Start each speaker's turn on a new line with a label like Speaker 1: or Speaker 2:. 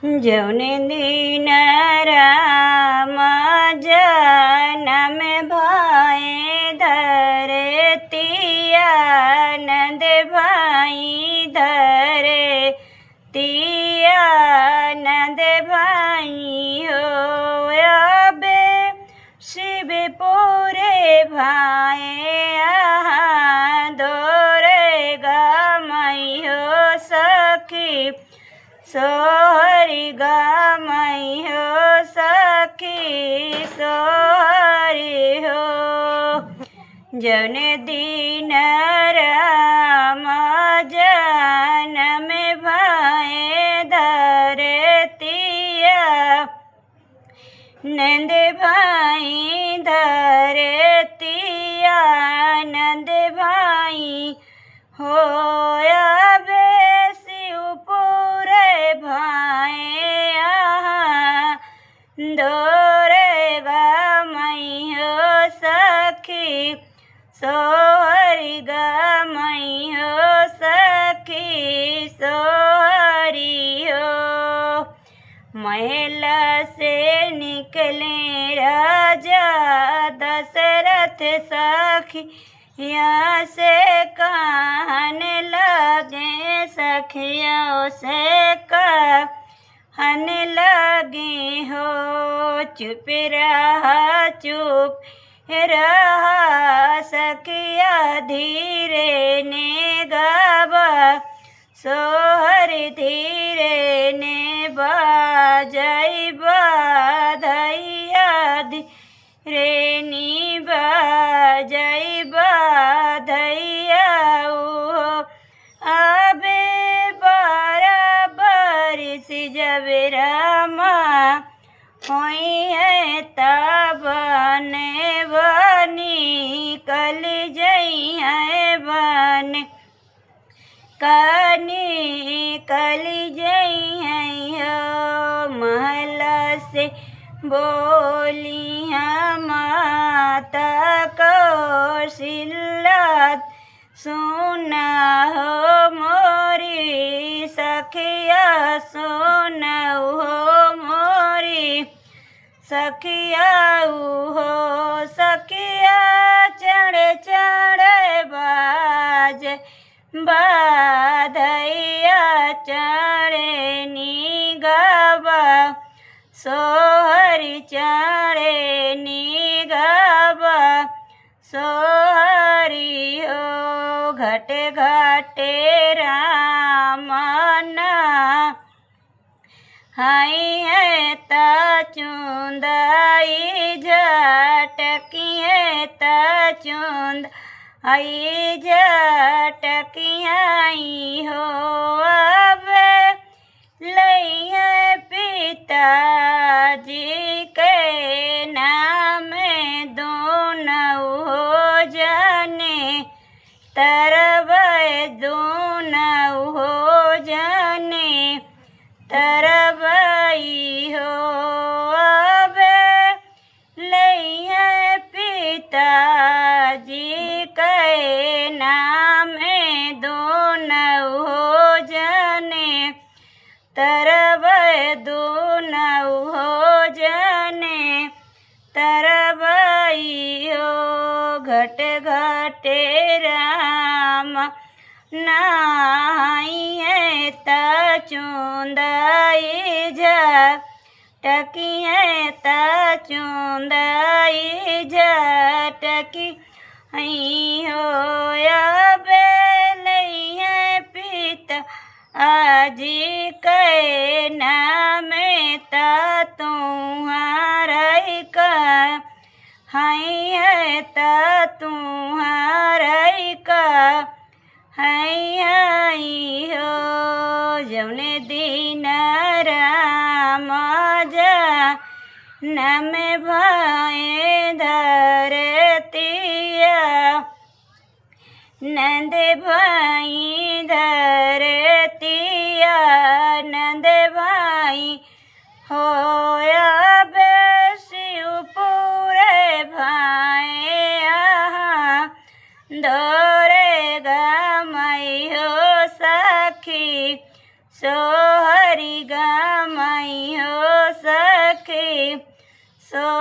Speaker 1: जौने दिन राम जनम भाई धरतिया नंद भाई धरतिया नंद भाई हो अबे शिवपुरे भाई दौरे गमई हो सखी सोहरी गमई हो सखी सोहरी हो जौने दिन राम जनम भाई धरतिया नंद भाई धरतिया नंद भाई हो दौरे गमई हो सखी सोहरी गमई हो सखी सोहरी हो महल से निकले राजा दशरथ सखी यहाँ से कहने लगे सखियों से कहने लगे हो चुप रहा सखिया धीरे ने गावा सोहर धीरे ने बाजई बाधैया धीरे नी बाजई बाधैया अबे बराबर से जब रामा होई है तब ने बनी कल जई है बन कनी कल जई है हो महल से बोली माता कौशल्या सुना हो मोरी सखिया सुना हो मोरी सखिया हो सखिया चढ़ चढ़ बाज बाधैया चढ़े नी गावा सोहरी चढ़े नी गावा सोहरी हो घटे घाटे रामना हाई है ता चुंदाई झटकी है ता चुंद आई झटकी आई हो अब लई है पिताजी के नाम दोनों हो जाने तरब दोनों हो जाने तरबई हो अब लई है पिताजी के नाम दोनों हो जाने तरब दोनों हो जाने तरबई हो घट घटे राम नाई है ता चुंदाई झटकी है ता चुंदाई झटकी हो अबे लई है पिता आजी के नाम ता तुम्हारा का है ता तुम्हारा का है हो जौने दिन राम जनम भाई धरतिया नंद भाई धरतिया नंद भाई हो अबे शिवपुरे भाई दौरे गमई हो सखी सोहरी गमई સો